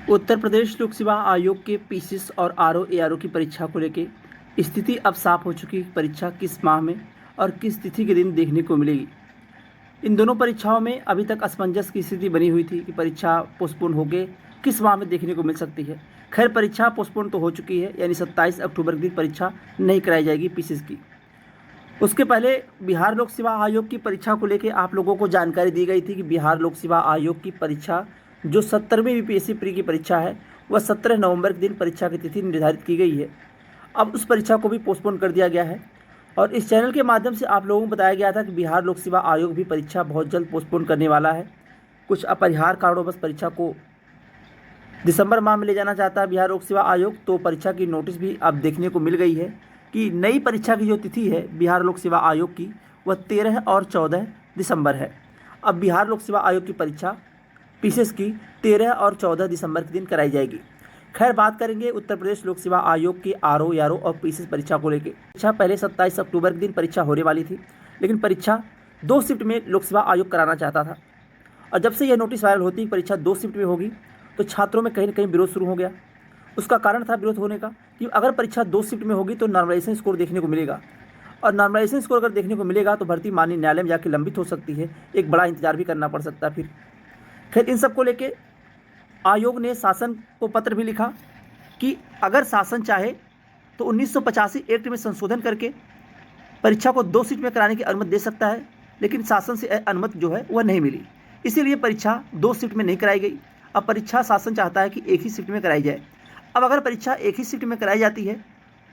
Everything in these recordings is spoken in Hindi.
उत्तर प्रदेश लोक सेवा आयोग के पीसीएस और आरओ एआरओ की परीक्षा को लेकर स्थिति अब साफ हो चुकी है। परीक्षा किस माह में और किस तिथि के दिन देखने को मिलेगी। इन दोनों परीक्षाओं में अभी तक असमंजस की स्थिति बनी हुई थी कि परीक्षा पोस्टपोन होकर किस माह में देखने को मिल सकती है। खैर, परीक्षा पोस्टपोन तो हो चुकी है, यानी 27 अक्टूबर के दिन परीक्षा नहीं कराई जाएगी पीसीएस की। उसके पहले बिहार लोक सेवा आयोग की परीक्षा को लेकर आप लोगों को जानकारी दी गई थी कि बिहार लोक सेवा आयोग की परीक्षा जो 70वीं यूपीएससी प्री की परीक्षा है वह 17 नवंबर के दिन परीक्षा की तिथि निर्धारित की गई है। अब उस परीक्षा को भी पोस्टपोन कर दिया गया है और इस चैनल के माध्यम से आप लोगों को बताया गया था कि बिहार लोक सेवा आयोग भी परीक्षा बहुत जल्द पोस्टपोन करने वाला है। कुछ अपरिहार्य कारणों बस परीक्षा को दिसंबर माह में ले जाना चाहता है बिहार लोक सेवा आयोग। तो परीक्षा की नोटिस भी अब देखने को मिल गई है कि नई परीक्षा की जो तिथि है बिहार लोक सेवा आयोग की वह 13 और 14 दिसंबर है। अब बिहार लोक सेवा आयोग की परीक्षा पीसीएस की 13 और 14 दिसंबर के दिन कराई जाएगी। खैर, बात करेंगे उत्तर प्रदेश लोक सेवा आयोग की आरओ एआरओ और पीसीएस परीक्षा को लेकर। परीक्षा पहले 27 अक्टूबर के दिन परीक्षा होने वाली थी, लेकिन परीक्षा 2 शिफ्ट में लोक सेवा आयोग कराना चाहता था। और जब से यह नोटिस वायरल होती है परीक्षा 2 शिफ्ट में होगी तो छात्रों में कहीं न कहीं विरोध शुरू हो गया। उसका कारण था विरोध होने का कि अगर परीक्षा 2 शिफ्ट में होगी तो नॉर्मलाइजेशन स्कोर देखने को मिलेगा, और नॉर्मलाइजेशन स्कोर अगर देखने को मिलेगा तो भर्ती माननीय न्यायालय में जाकर लंबित हो सकती है। एक बड़ा इंतजार भी करना पड़ सकता है फिर। खैर, इन सब को लेके आयोग ने शासन को पत्र भी लिखा कि अगर शासन चाहे तो 1985 एक्ट में संशोधन करके परीक्षा को 2 शिफ्ट में कराने की अनुमति दे सकता है, लेकिन शासन से अनुमति जो है वह नहीं मिली। इसीलिए परीक्षा 2 शिफ्ट में नहीं कराई गई। अब परीक्षा शासन चाहता है कि एक ही शिफ्ट में कराई जाए। अब अगर परीक्षा एक ही शिफ्ट में कराई जाती है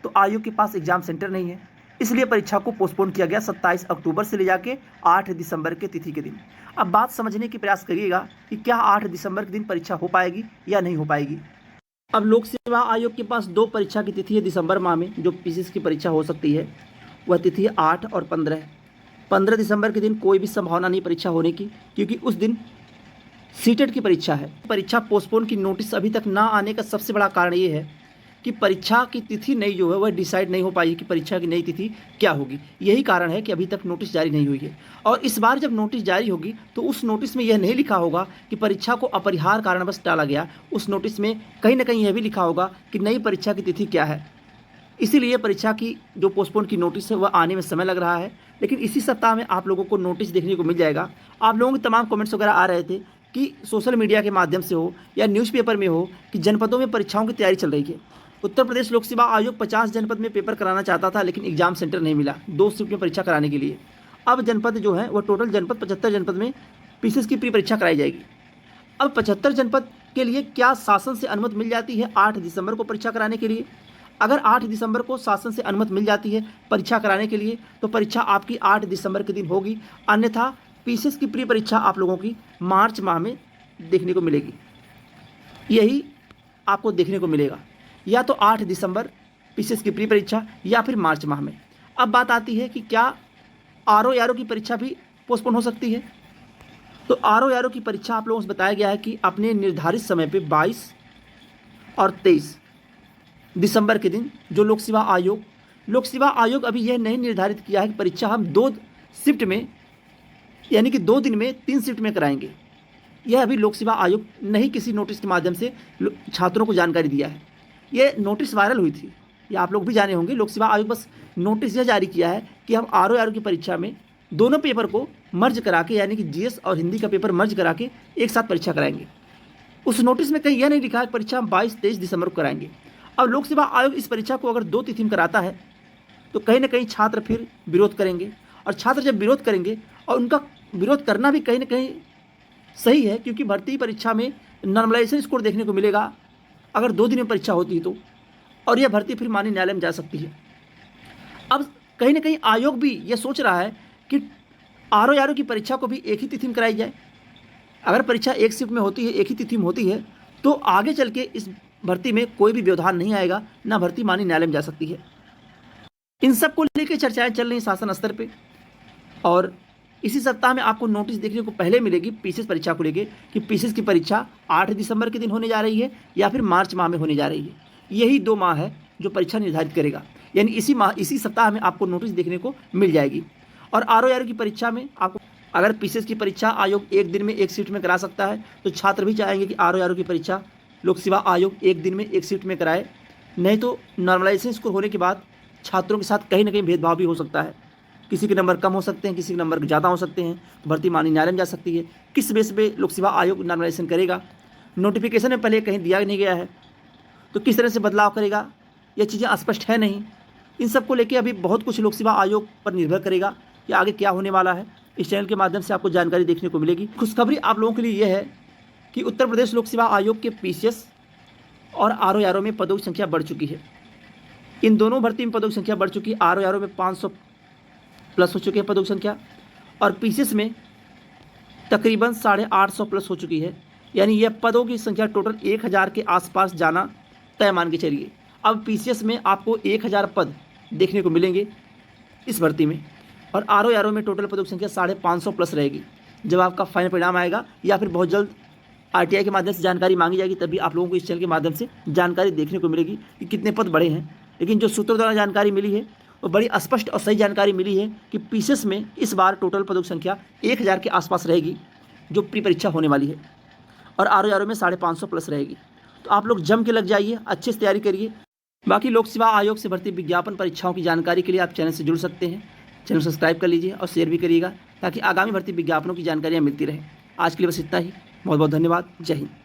तो आयोग के पास एग्जाम सेंटर नहीं है, इसलिए परीक्षा को पोस्टपोन किया गया 27 अक्टूबर से ले जाके 8 दिसंबर के तिथि के दिन। अब बात समझने की प्रयास करिएगा कि क्या 8 दिसंबर के दिन परीक्षा हो पाएगी या नहीं हो पाएगी। अब लोक सेवा आयोग के पास 2 परीक्षा की तिथि है दिसंबर माह में जो पीसीएस की परीक्षा हो सकती है। वह तिथि है 8 और 15। 15 दिसंबर के दिन कोई भी संभावना नहीं परीक्षा होने की, क्योंकि उस दिन सीटेट की परीक्षा है। परीक्षा पोस्टपोन की नोटिस अभी तक ना आने का सबसे बड़ा कारण ये है कि परीक्षा की तिथि नई जो है वह डिसाइड नहीं हो पाई है कि परीक्षा की नई तिथि क्या होगी। यही कारण है कि अभी तक नोटिस जारी नहीं हुई है। और इस बार जब नोटिस जारी होगी तो उस नोटिस में यह नहीं लिखा होगा कि परीक्षा को अपरिहार्य कारणवश टाला गया। उस नोटिस में कहीं ना कहीं यह भी लिखा होगा कि नई परीक्षा की तिथि क्या है। इसीलिए परीक्षा की जो पोस्टपोन की नोटिस है वह आने में समय लग रहा है, लेकिन इसी सप्ताह में आप लोगों को नोटिस देखने को मिल जाएगा। आप लोगों के तमाम कमेंट्स वगैरह आ रहे थे कि सोशल मीडिया के माध्यम से हो या न्यूज़पेपर में हो कि जनपदों में परीक्षाओं की तैयारी चल रही है। उत्तर प्रदेश लोक सेवा आयोग 50 जनपद में पेपर कराना चाहता था, लेकिन एग्जाम सेंटर नहीं मिला 2 शिफ्ट में परीक्षा कराने के लिए। अब जनपद जो है वह टोटल जनपद 75 जनपद में पीसीएस की प्री परीक्षा कराई जाएगी। अब 75 जनपद के लिए क्या शासन से अनुमति मिल जाती है 8 दिसंबर को परीक्षा कराने के लिए? अगर 8 दिसंबर को शासन से अनुमति मिल जाती है परीक्षा कराने के लिए तो परीक्षा आपकी 8 दिसंबर के दिन होगी। अन्यथा पीसीएस की प्री परीक्षा आप लोगों की मार्च माह में देखने को मिलेगी। यही आपको देखने को मिलेगा, या तो 8 दिसंबर पीसीएस की प्री परीक्षा या फिर मार्च माह में। अब बात आती है कि क्या आरओ एआरओ की परीक्षा भी पोस्टपोन हो सकती है। तो आरओ एआरओ की परीक्षा आप लोगों से बताया गया है कि अपने निर्धारित समय पे 22 और 23 दिसंबर के दिन जो लोक सेवा आयोग अभी यह नहीं निर्धारित किया है कि परीक्षा हम 2 शिफ्ट में यानी कि 2 दिन में 3 शिफ्ट में कराएंगे। यह अभी लोक सेवा आयोग नहीं किसी नोटिस के माध्यम से छात्रों को जानकारी दिया है। यह नोटिस वायरल हुई थी, ये आप लोग भी जाने होंगे। लोक सेवा आयोग बस नोटिस यह जारी किया है कि हम आरओ एआरओ की परीक्षा में दोनों पेपर को मर्ज करा के, यानी कि जीएस और हिंदी का पेपर मर्ज करा के एक साथ परीक्षा कराएंगे। उस नोटिस में कहीं यह नहीं लिखा है कि परीक्षा हम 22-23 दिसंबर को कराएंगे। अब लोक सेवा आयोग इस परीक्षा को अगर 2 तिथि में कराता है तो कहीं ना कहीं छात्र फिर विरोध करेंगे, और छात्र जब विरोध करेंगे, और उनका विरोध करना भी कहीं ना कहीं सही है, क्योंकि भर्ती परीक्षा में नॉर्मलाइजेशन स्कोर देखने को मिलेगा अगर 2 दिन में परीक्षा होती है तो, और यह भर्ती फिर माननीय न्यायालय में जा सकती है। अब कहीं ना कहीं आयोग भी यह सोच रहा है कि आरओ एआरओ की परीक्षा को भी एक ही तिथि में कराई जाए। अगर परीक्षा एक शिफ्ट में होती है, एक ही तिथि में होती है, तो आगे चल के इस भर्ती में कोई भी व्यवधान नहीं आएगा, ना भर्ती माननीय न्यायालय में जा सकती है। इन सब को लेकर चर्चाएं चल रही शासन स्तर पर, और इसी सप्ताह में आपको नोटिस देखने को पहले मिलेगी पीसीएस परीक्षा को लेकर कि पीसीएस की परीक्षा 8 दिसंबर के दिन होने जा रही है या फिर मार्च माह में होने जा रही है। यही 2 माह है जो परीक्षा निर्धारित करेगा, यानी इसी सप्ताह में आपको नोटिस देखने को मिल जाएगी। और आरओ एआरओ की परीक्षा में आपको अगर पीसीएस की परीक्षा आयोग एक दिन में एक शिफ्ट में करा सकता है तो छात्र भी चाहेंगे कि आरओ एआरओ की परीक्षा लोक सेवा आयोग एक दिन में एक शिफ्ट में कराए, नहीं तो नॉर्मलाइजेशन स्कोर होने के बाद छात्रों के साथ कहीं ना कहीं भेदभाव भी हो सकता है। किसी के नंबर कम हो सकते हैं, किसी के नंबर ज़्यादा हो सकते हैं, भर्ती मानी न्यायालय में जा सकती है। किस बेस पे लोक सेवा आयोग नॉर्मलाइजेशन करेगा, नोटिफिकेशन में पहले कहीं दिया नहीं गया है, तो किस तरह से बदलाव करेगा, ये चीज़ें स्पष्ट है नहीं। इन सब को लेकर अभी बहुत कुछ लोक सेवा आयोग पर निर्भर करेगा कि आगे क्या होने वाला है। इस चैनल के माध्यम से आपको जानकारी देखने को मिलेगी। खुशखबरी आप लोगों के लिए यह है कि उत्तर प्रदेश लोक सेवा आयोग के पीसीएस और आरओ में पदों की संख्या बढ़ चुकी है। इन दोनों भर्ती में पदों की संख्या बढ़ चुकी है। आरओ में 500 प्लस हो चुकी है पदों की संख्या, और पीसीएस में तकरीबन 850 प्लस हो चुकी है। यानी यह पदों की संख्या टोटल 1000 के आसपास जाना तय मान के चलिए। अब पीसीएस में आपको 1000 पद देखने को मिलेंगे इस भर्ती में, और आरओ में टोटल पदों की संख्या 550 प्लस रहेगी। जब आपका फाइनल परिणाम आएगा या फिर बहुत जल्द आरटीआई के माध्यम से जानकारी मांगी जाएगी, तभी आप लोगों को इस चैनल के माध्यम से जानकारी देखने को मिलेगी कि कितने पद बढ़े हैं। लेकिन जो सूत्रों द्वारा जानकारी मिली है वो बड़ी स्पष्ट और सही जानकारी मिली है कि पीसीएस में इस बार टोटल पदों की संख्या 1000 के आसपास रहेगी जो प्री परीक्षा होने वाली है, और आरओ में 550 प्लस रहेगी। तो आप लोग जम के लग जाइए, अच्छे से तैयारी करिए। बाकी लोक सेवा आयोग से भर्ती विज्ञापन परीक्षाओं की जानकारी के लिए आप चैनल से जुड़ सकते हैं। चैनल सब्सक्राइब कर लीजिए और शेयर भी करिएगा ताकि आगामी भर्ती विज्ञापनों की जानकारियाँ मिलती रहे। आज के लिए बस इतना ही। बहुत बहुत धन्यवाद। जय हिंद।